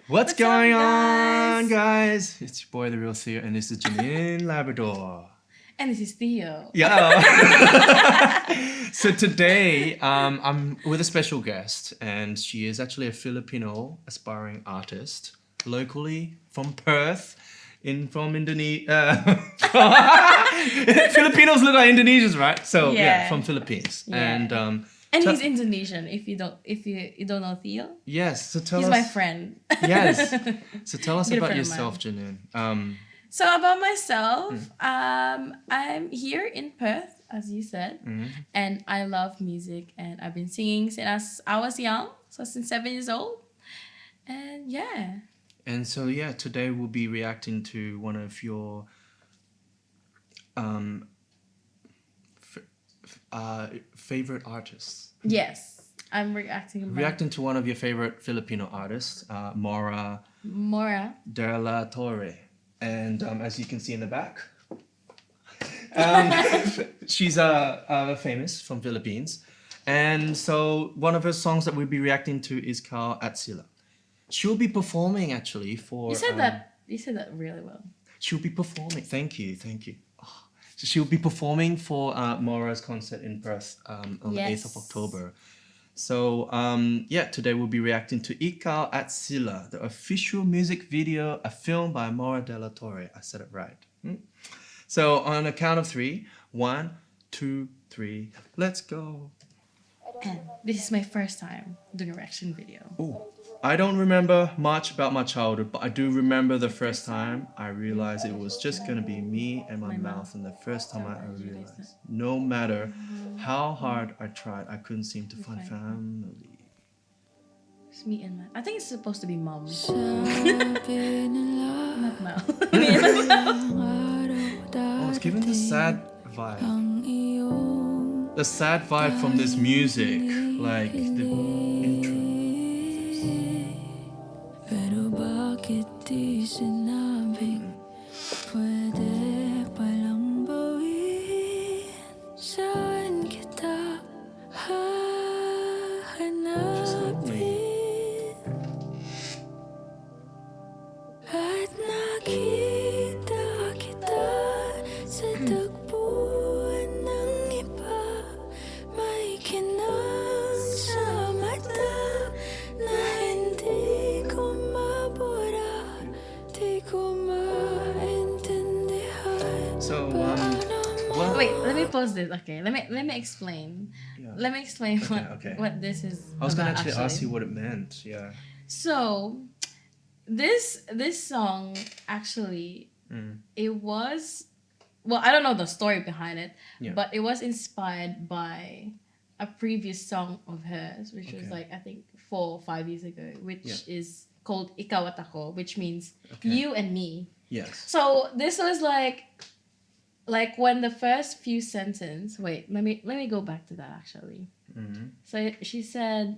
What's What's going up, on, guys? guys? It's your boy, The Real Theo, and this is Janine Labrador. And this is Theo. Yeah. So today, I'm with a special guest, and she is actually a Filipino aspiring artist, locally from Perth, from Indonesia. Filipinos look like Indonesians, right? So Yeah. from Philippines, Yeah. and And Tell- he's Indonesian. If you don't know Theo, yes. So tell he's us. my friend. Yes. So tell us Good about friend of yourself, Janine. So about myself, I'm here in Perth, as you said, and I love music, and I've been singing since I was young, so since 7 years old, and yeah. And so yeah, today we'll be reacting to one of your um, favorite artists. Yes, I'm reacting To one of your favorite Filipino artists, Mora Mora. de la Torre. And as you can see in the back, she's famous from Philippines. And so one of her songs that we'll be reacting to is called Atsila. She'll be performing actually for... You said that. You said that really well. She'll be performing. Thank you. Oh. So she'll be performing for Mora's concert in Perth on the 8th of October. So today we'll be reacting to Ikaw at Sila, the official music video, a film by Mora de la Torre. I said it right. So on a count of 3, 1, 2, 3, let's go. And this is my first time doing a reaction video. Oh, I don't remember much about my childhood, but I do remember the first time I realized it was just gonna be me and my mouth, and the first time I realized, no matter how hard I tried, I couldn't seem to find family. It's me and my... I think it's supposed to be mom. Not now. Oh, it's giving the sad vibe. The sad vibe from this music, like the intro. Pero bakit di sinabing pwede palang bawiin? Saan kita hahanapin? At nakita kita sa tagpuan ng iba. May kinang sa mata na hindi ko mabura, di ko maintindihan. So, Wait, let me pause this. Okay, let me explain. Yeah. Let me explain Okay. what this is. I was gonna about, actually ask you what it meant. Yeah. So, this song actually, it was, well, I don't know the story behind it, Yeah. but it was inspired by a previous song of hers, which was Okay. like I think 4 or 5 years ago, which Yeah. is called Ikaw at Ako, which means Okay. you and me. Yes. So this was like when the first few sentence. Wait, let me go back to that actually. So she said,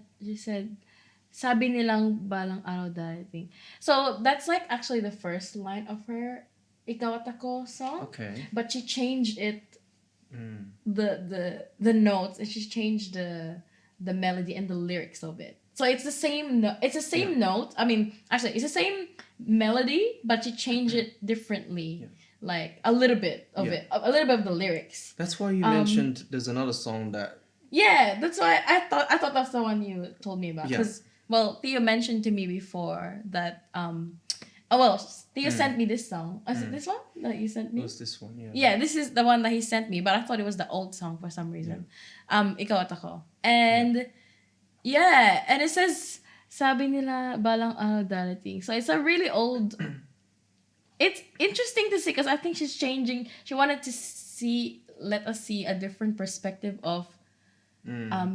sabi nilang balang araw darating. So that's like actually the first line of her Ikaw at Ako song. Okay. But she changed it, the notes, and she changed the melody and the lyrics of it. So it's the same note. I mean, actually, it's the same melody, but she changed it differently. Yeah. Like a little bit of it, a little bit of the lyrics. That's why you mentioned there's another song that... Yeah, that's why I thought that's the one you told me about. Yeah. Because Theo mentioned to me before that Theo sent me this song. Is it this one that you sent me? It was this one, yeah. Yeah, this is the one that he sent me, but I thought it was the old song for some reason. Ikaw at Ako. And and it says, sabi nila balang araw darating. So it's a really old... It's interesting to see because I think she's changing. She wanted to let us see a different perspective of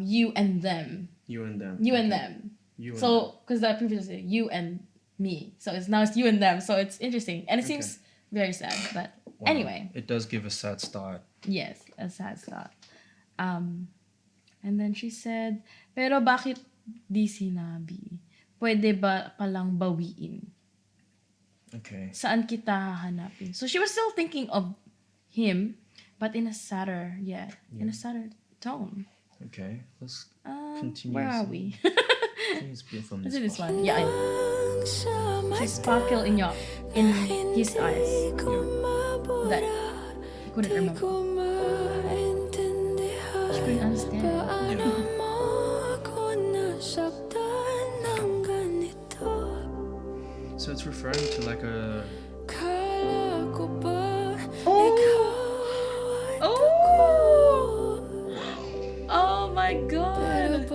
you and them. You and them. You and them. You and them. So, because that previously you and me. So it's you and them. So it's interesting. And it seems very sad. But Wow. anyway. It does give a sad start. Yes, a sad start. And then she said, pero bakit di sinabi? Pwede ba palang bawiin? Okay. Saan kita hahanapin? So she was still thinking of him, but in a sadder, in a sadder tone. Okay. Let's continue. Where are we? I think it's from Let's this do this part. one. Yeah. She sparkle in his eyes that he couldn't remember. She couldn't understand. So it's referring to like a. Oh my god.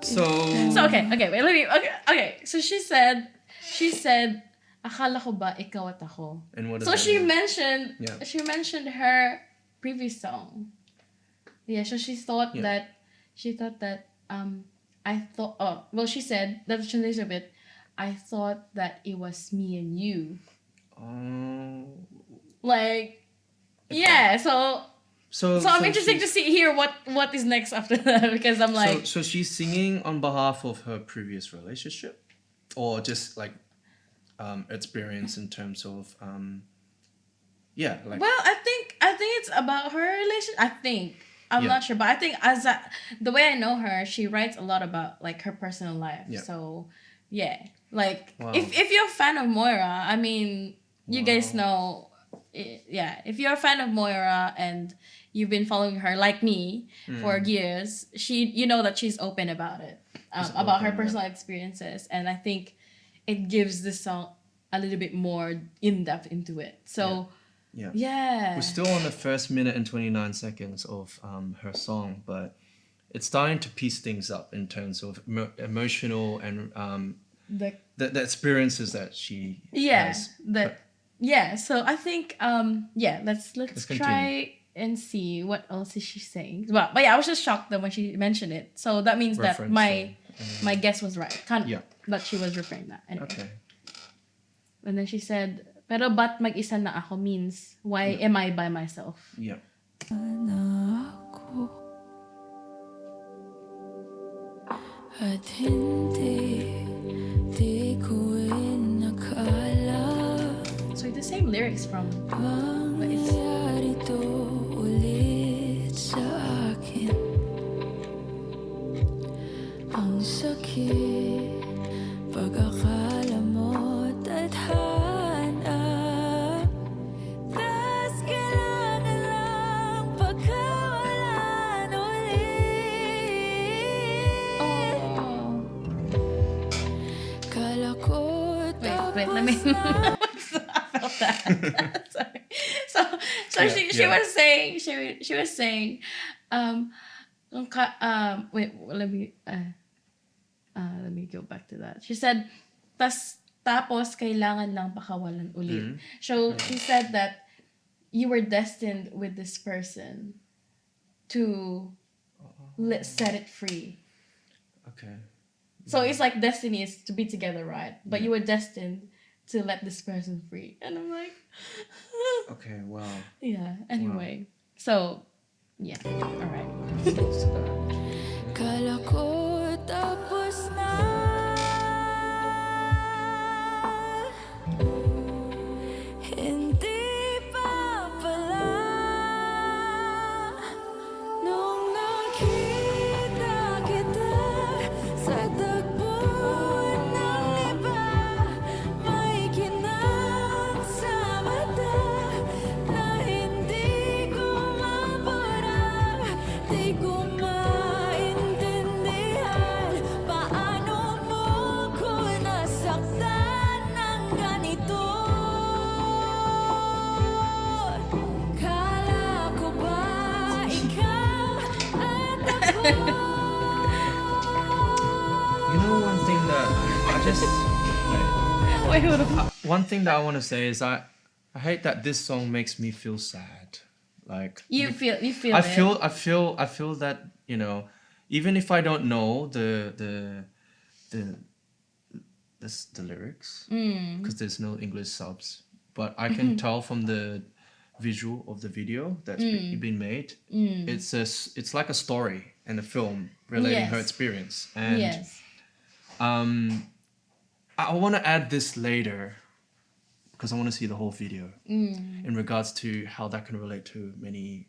So Okay, wait, okay. So she said, akala ko ba ikaw at ako? And what does So that she mean? mentioned, she mentioned her previous song. Yeah, so she thought that, she said, that the translation of it, I thought that it was me and you. Oh. Like, yeah, so I'm interested to hear what is next after that, because I'm like, So she's singing on behalf of her previous relationship, or just like experience in terms of like. well, I think it's about her relation. I think I'm Yeah. not sure, but I think the way I know her, she writes a lot about like her personal life. Yeah. So yeah, like Wow. if you're a fan of Moira, I mean, you guys know, if you're a fan of Moira and you've been following her like me for years, you know that she's open about it, about her open, personal experiences, and I think it gives the song a little bit more in depth into it. So. Yeah. Yeah. We're still on the first minute and 29 seconds of her song, but it's starting to piece things up in terms of emotional and the experiences that she has. So I think let's continue. try and see what else is she saying. Well, but yeah, I was just shocked that when she mentioned it. So that means that Reference, my guess was right. Yeah. That she was referring that. Anyway. Okay. And then she said, pero ba't mag-isa na ako means, why am I by myself? Yeah. At hindi, di ko inakala So the same lyrics from, but it's mangyari to ulit sa akin. Ang sakit, pag-akala mo tadhana, tas kailangan lang pagkawalan ulit. oh. Kala ko Wait, let me. I felt that. Sorry. So she was saying wait, let me go back to that. She said tapos kailangan lang pakawalan ulit. So she said that you were destined with this person to set it free. Okay. So it's like destiny is to be together, right? But you were destined to let this person free. And I'm like, Okay. Wow. yeah. Anyway, so yeah. All right. Kala ko tapos na. Hindi pa pala. Nung nakita kita sa tagpo ng iba, may kinang sa mata na hindi ko mabura. Di ko maintindihan paano mo ko nasaktan ng ganito. Kala ko ba ikaw at ako? You know, one thing that I just Wait, hold on. one thing that I want to say is I hate that this song makes me feel sad. Like You feel I it. feel that, you know, even if I don't know the lyrics because there's no English subs, but I can tell from the visual of the video that's been made. It's like a story and a film relating her Yes. experience, and Yes. I want to add this later because I want to see the whole video in regards to how that can relate to many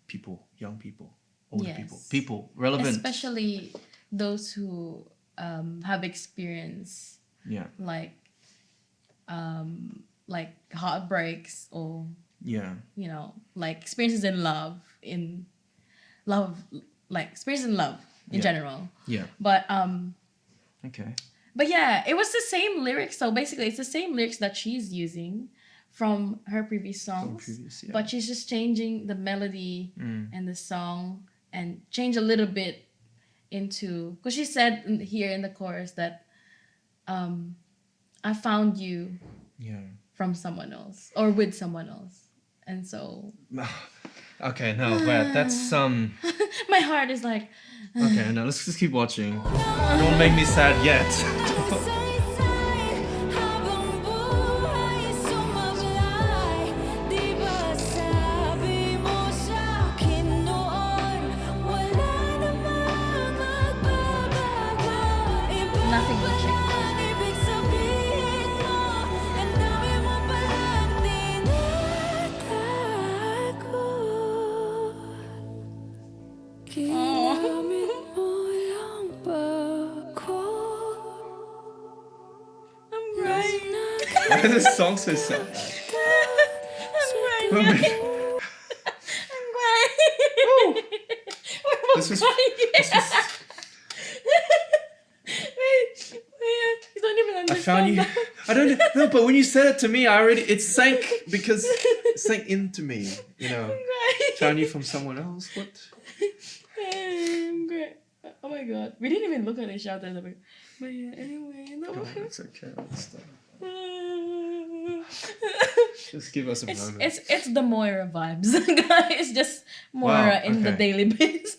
people, young people, older Yes. people relevant. Especially those who have experienced Yeah. Like heartbreaks or Yeah. like experiences in love, like experiences in love in Yeah. general. Yeah. But Okay. but yeah, it was the same lyrics. So basically, it's the same lyrics that she's using from her previous songs. previous, yeah. But she's just changing the melody and the song and change a little bit into, because she said here in the chorus that I found you Yeah. from someone else or with someone else, and so Okay. No. Wait. That's my heart is like, Okay. No. Let's just keep watching. You don't make me sad yet. Saysay habang buhay sumablay. Di ba sabi mo sa'kin noon, wala namang magbabago. Iba Nothing will change. ang ibig sabihin mo, ang dami mo palang tinatago. Ginamit mo lang ba ako? I'm crying. Why is this song so sad? I'm crying. I'm crying. This was. Wait, you don't even I understand. found you. I don't know, but when you said it to me, it sank because it sank into me. Found you from someone else. What? I'm great. Oh my god, we didn't even look at each other. But yeah, anyway, no. Oh, it's okay. I'll stop. Just give us a moment. It's the Moira vibes, guys. Just Moira Wow, in the okay. daily basis.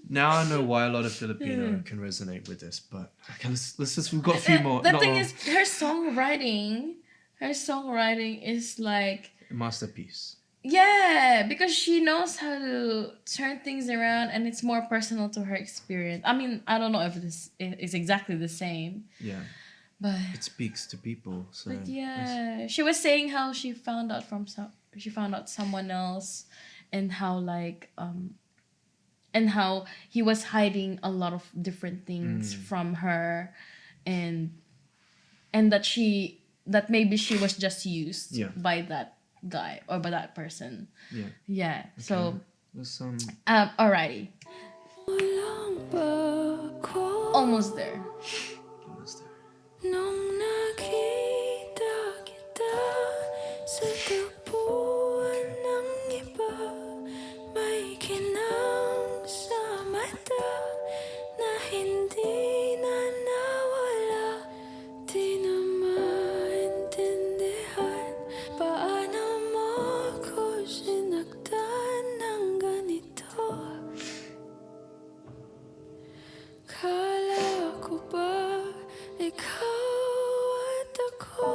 Now I know why a lot of Filipino can resonate with this, but okay, let's just. We've got a few more. The not thing long. is, her songwriting is like, A masterpiece. yeah, because she knows how to turn things around, and it's more personal to her experience. I mean, I don't know if this is exactly the same, Yeah, but it speaks to people. So but yeah, she was saying how she found out someone else, and how and how he was hiding a lot of different things from her, and that maybe she was just used Yeah. by that guy or by that person. yeah. Yeah. So Let's alrighty, Mo lang ba ako? almost there. almost there. Nung nakita kita sa tagpuan ng iba, may kinang sa mata na hindi na nawala. Di na maintindihan paano mo ko sinaktan ng ganito. Kala ko ba ikaw at ako?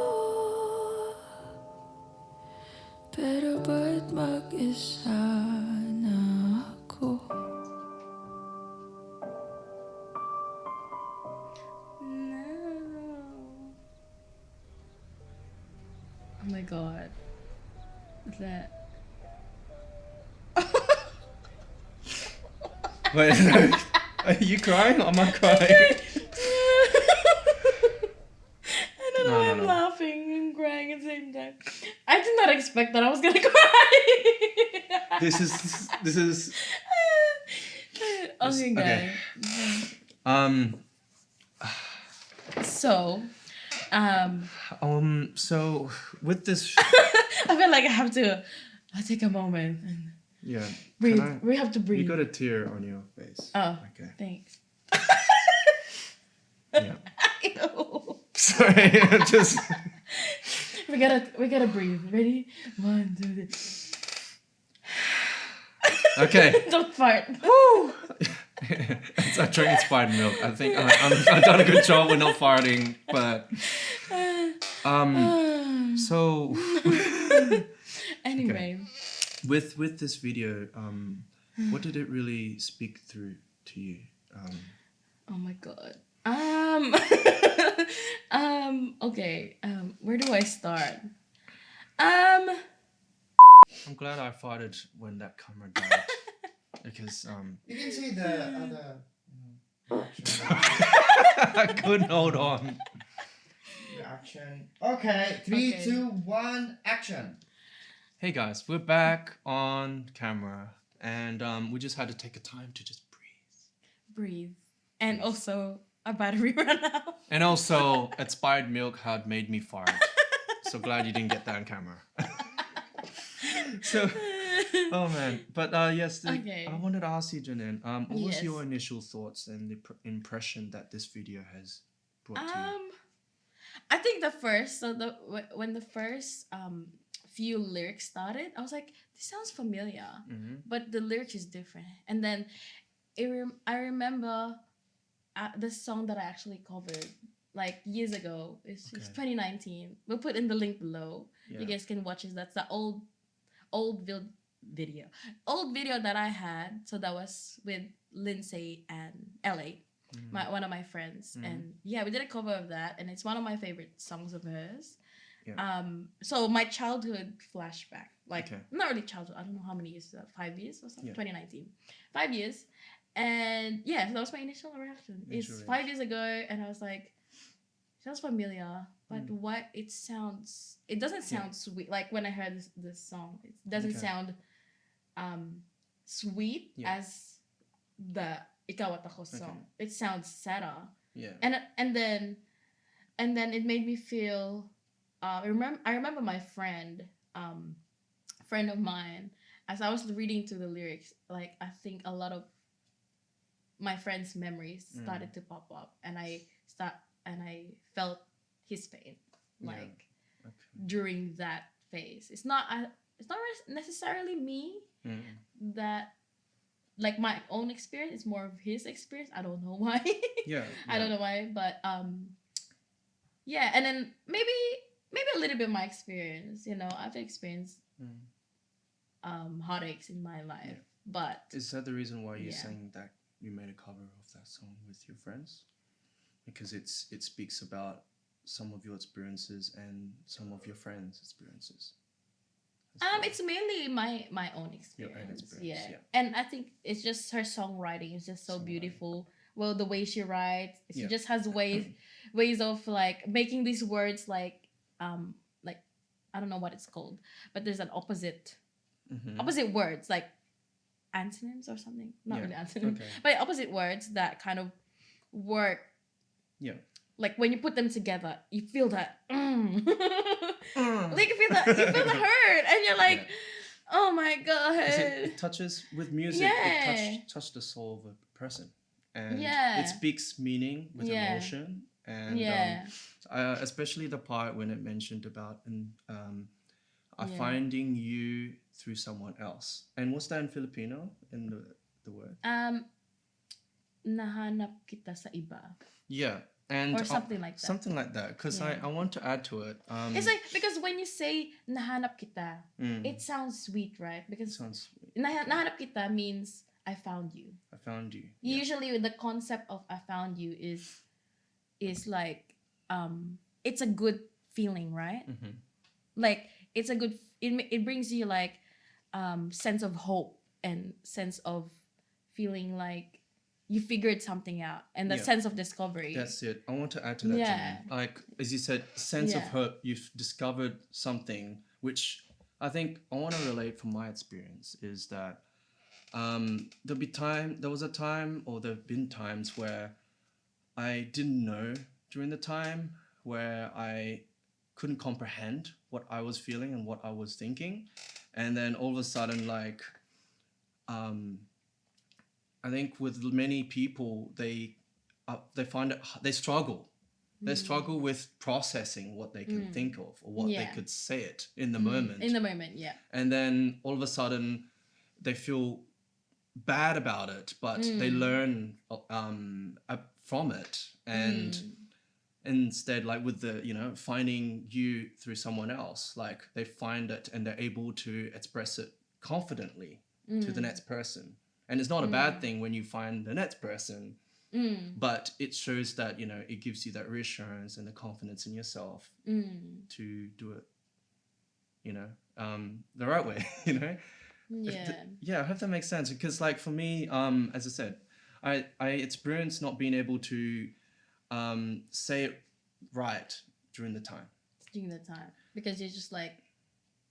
Pero ba't mag-isa na ako? No. Oh my god. What's that? Wait, are you crying? Or am I crying? I don't know No, why no, I'm no. laughing and crying at the same time. I did not expect that I was gonna cry. This is Okay, okay. guys. So, so with this, I feel like I'll take a moment and yeah. breathe. Can We have to you breathe. got a tear on your face. Oh, Okay. thanks. Yeah. Ew. Sorry, just We gotta breathe. Ready? 1, 2, 3. okay. Don't fart. I drank inspired milk. I think I've done a good job with not farting, but so Anyway, with this video, what did it really speak through to you? oh my god. Okay. Where do I start? I'm glad I farted when that camera died because You can see the other. I couldn't hold on. action. Okay, three, Okay. 2, 1, action. Hey guys, we're back on camera, and we just had to take a time to just breathe. Breathe. And also, our battery ran out. And also, expired milk had made me fart. So glad you didn't get that on camera. So, oh man, but yes, Okay. I wanted to ask you, Janine, what was Yes. your initial thoughts and the impression that this video has brought to you? I think the first, so when the first few lyrics started, I was like, this sounds familiar, but the lyric is different. And then I remember the song that I actually covered like years ago. It's Okay. 2019. We'll put in the link below. Yeah. You guys can watch it. That's the old video that I had. So that was with Lindsay and LA, one of my friends, and yeah, we did a cover of that, and it's one of my favorite songs of hers. Yeah. So my childhood flashback, like Okay. not really childhood. I don't know how many years is that, 5 years or something. Yeah. 2019, 5 years, and yeah, so that was my initial reaction. It's Initial 5 years ago, and I was like, sounds familiar, but what it sounds, it doesn't sound sweet. Like when I heard this song, it doesn't Okay. sound sweet Yeah. as the Ikaw at Ako song. It sounds sadder. Yeah. And then it made me feel I remember my friend of mine, as I was reading through the lyrics, like I think a lot of my friend's memories started to pop up, and I felt his pain, like during that phase. It's not necessarily me that, like, my own experience. It's more of his experience. I don't know why. Yeah. I don't know why, but yeah, and then maybe a little bit of my experience. You know, I've experienced heartaches in my life, but Is that the reason why you're Yeah. saying that you made a cover of that song with your friends? Because it speaks about some of your experiences and some of your friends' experiences. as well. it's mainly my own experience. Your own experience, Yeah. yeah. And I think it's just her songwriting is just so beautiful. Well, the way she writes, she Yeah. just has ways of like making these words like I don't know what it's called, but there's an opposite words, like antonyms or something. Not Yeah, really antonyms, okay. but opposite words that kind of work. Yeah. Like when you put them together, you feel that like you feel the hurt, and you're like, Yeah. oh my god. 'Cause it touches with music. Yeah. It touched the soul of a person, and Yeah. it speaks meaning with Yeah. emotion, and Yeah. especially the part when it mentioned about Yeah. finding you through someone else. And what's that in Filipino? In the word? Nahanap kita sa iba. Yeah, and Or something like that. Something like that. Because Yeah. I want to add to it. It's like, because when you say nahanap kita, Mm. it sounds sweet, right? Because sounds sweet. nahanap kita means I found you. I found you. Yeah. Usually the concept of I found you is like it's a good feeling, right? Mm-hmm. Like it's a good it brings you like sense of hope and sense of feeling like you figured something out, and the Yeah. sense of discovery. That's it. I want to add to that. Yeah. Janine. Like as you said, sense of Yeah. hope. You've discovered something, which I think I want to relate from my experience is that there was a time, or there've been times where I didn't know during the time, where I couldn't comprehend what I was feeling and what I was thinking, and then all of a sudden, like, I think with many people, they find it, they struggle. They struggle with processing what they can think of or what they Yeah. could say it in the moment. In the moment, yeah. And then all of a sudden, they feel bad about it, but they learn from it. And instead, like with the, finding you through someone else, like they find it and they're able to express it confidently to the next person. And it's not a bad thing when you find the next person, but it shows that, it gives you that reassurance and the confidence in yourself to do it, the right way, Yeah. Yeah, I hope that makes sense. Because, like, for me, as I said, I experienced not being able to say it right during the time. During the time, because you're just like,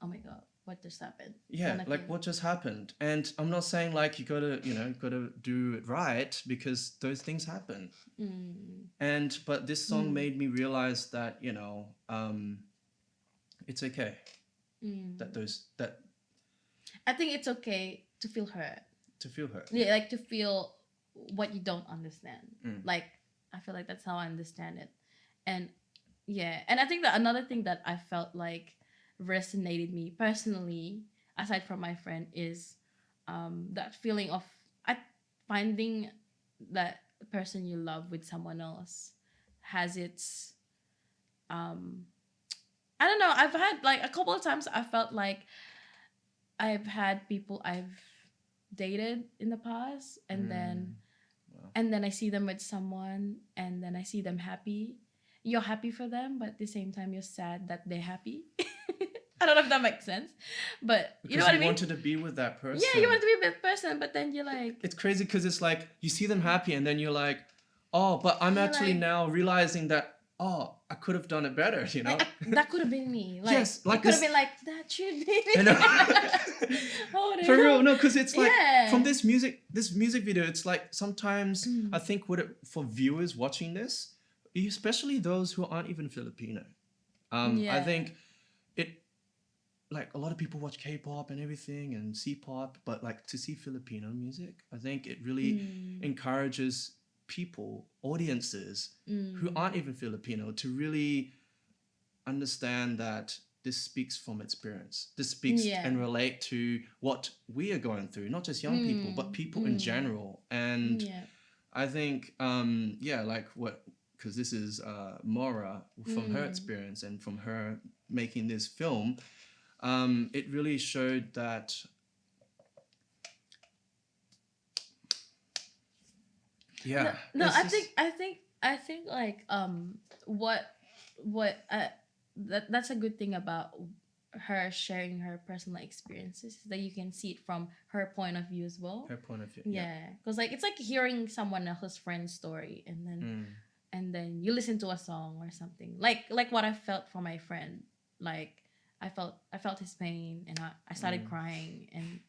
oh my god, what just happened? Yeah, Kinda like thing. what just happened? And I'm not saying like you gotta, gotta do it right, because those things happen. And but this song made me realize that, it's okay that I think it's okay to feel hurt. to feel hurt. Yeah, like to feel what you don't understand. Mm. Like I feel like that's how I understand it. And yeah, and I think that another thing that I felt like resonated me personally, aside from my friend, is that feeling of finding that the person you love with someone else has its I don't know. I've had like a couple of times I felt like I've had people I've dated in the past, and then Wow. and then I see them with someone, and then I see them happy. You're happy for them, but at the same time you're sad that they're happy. I don't know if that makes sense, but Because you know what I mean. wanted to be with that person. Yeah, you want to be with that person, but then you're like, It's crazy because it's like you see them happy and then you're like, oh, but I'm You're actually like- now realizing that, oh, I could have done it better, you know? like, that could have been me. Like, Yes, like it could have this- been like that should be me. You know? Oh, For no. real, no, because it's like Yeah. from this music video, it's like sometimes I think for viewers watching this, especially those who aren't even Filipino, I Yeah. think it, like a lot of people watch K-pop and everything and C-pop, but like to see Filipino music, I think it really encourages people, audiences who aren't even Filipino to really understand that this speaks from experience. This speaks Yeah. and relate to what we are going through, not just young people, but people in general. And Yeah. I think, like because this is Mora from her experience and from her making this film, it really showed that. Yeah. No, it's I just- think like what that's a good thing about her sharing her personal experiences, that you can see it from her point of view as well. her point of view. Yeah, because like it's like hearing someone else's friend's story, and then and then you listen to a song or something, like what I felt for my friend. Like I felt his pain, and I started crying, and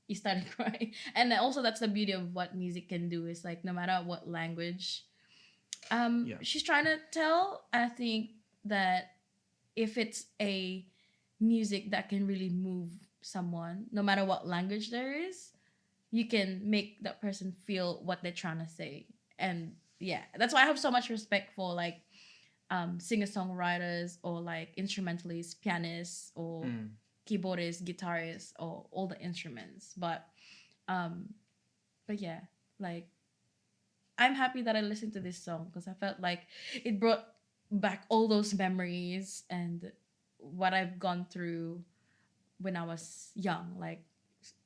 he started crying. And also that's the beauty of what music can do, is like no matter what language she's trying to tell, I think that if it's a music that can really move someone, no matter what language there is, you can make that person feel what they're trying to say. And yeah, that's why I have so much respect for like singer-songwriters, or like instrumentalists, pianists, or keyboardists, guitarists, or all the instruments. But yeah, like I'm happy that I listened to this song, because I felt like it brought back all those memories and what I've gone through when I was young, like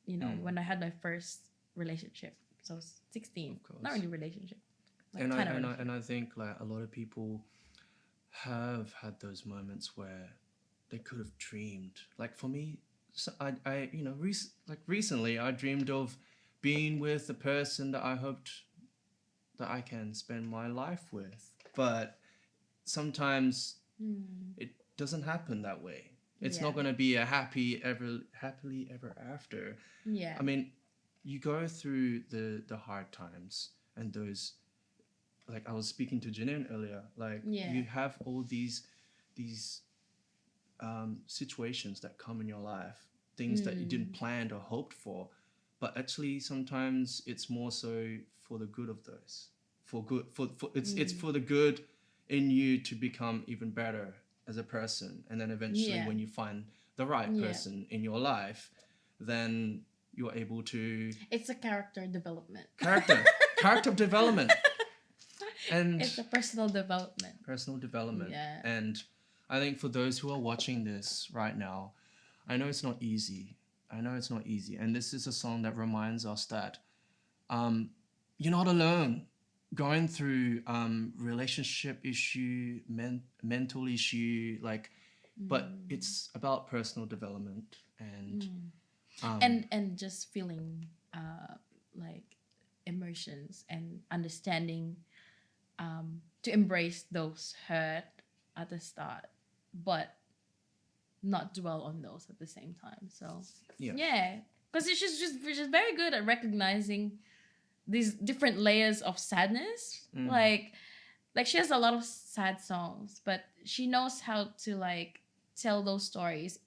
when I had my first relationship. So I was 16. Of course. Not really relationship. Like and kind of I think like a lot of people have had those moments where they could have dreamed. Like for me, so I recently I dreamed of being with the person that I hoped that I can spend my life with, but sometimes it doesn't happen that way. It's not Yeah. going to be a happily ever after. Yeah. I mean, you go through the hard times and those, like I was speaking to Janine earlier, like Yeah. you have all these situations that come in your life, things that you didn't plan or hoped for, but actually sometimes it's more so for the good of those, for good, for it's for the good in you to become even better as a person, and then eventually Yeah. when you find the right Yeah. person in your life, then you're able to It's a character development. character development and It's a personal development. personal development. Yeah. And I think for those who are watching this right now, I know it's not easy. And this is a song that reminds us that you're not alone going through relationship issue, mental issue, like, but it's about personal development and And just feeling like emotions and understanding to embrace those hurt at the start, but not dwell on those at the same time. So Yeah. because she's very good at recognizing these different layers of sadness. Like she has a lot of sad songs, but she knows how to like tell those stories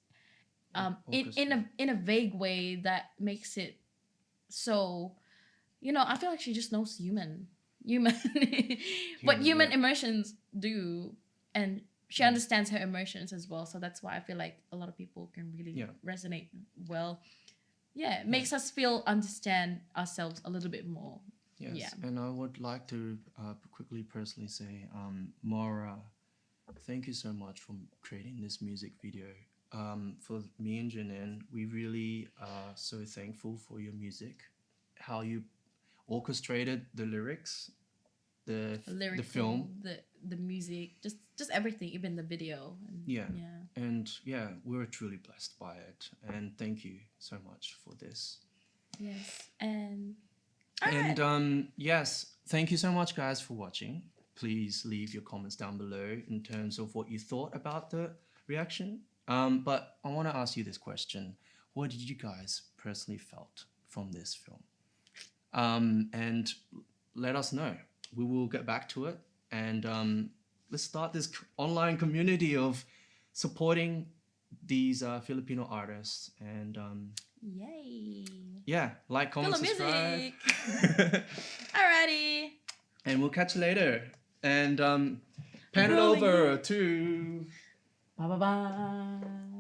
in a vague way that makes it so, I feel like she just knows human what human yeah. emotions do, and she understands her emotions as well. So that's why I feel like a lot of people can really Yeah. resonate well. Yeah, it makes us understand ourselves a little bit more. Yes. Yeah. And I would like to quickly personally say, Mara, thank you so much for creating this music video. For me and Janine, we really are so thankful for your music, how you orchestrated the lyrics, the Lyrical, film. the music, just everything, even the video. And, Yeah. yeah. And yeah, we were truly blessed by it. And thank you so much for this. Yes, and And yes, thank you so much, guys, for watching. Please leave your comments down below in terms of what you thought about the reaction. But I want to ask you this question: what did you guys personally felt from this film? And let us know. We will get back to it, and let's start this online community of supporting these Filipino artists. And yay! yeah, like, comment, Filo subscribe. music. Alrighty. And we'll catch you later. And pan it Rolling. over to Bye bye bye.